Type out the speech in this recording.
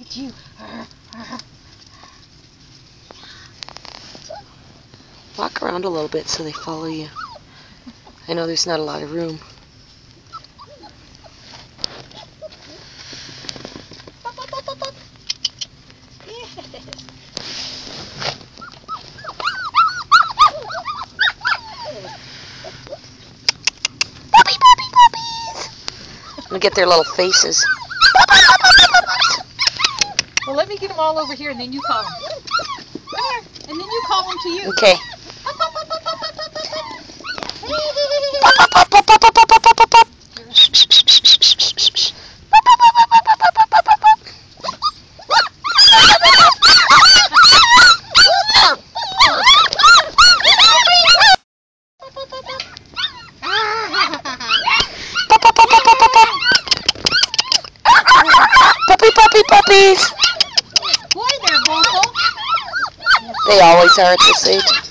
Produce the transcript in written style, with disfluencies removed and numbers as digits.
at you. Walk around a little bit so they follow you. I know there's not a lot of room. I'm gonna get their little faces. Well, let me get them all over here, and then you call them. Come here, and then you call them to you. Okay. Puppies! Boy, they're vocal. They always are at this age.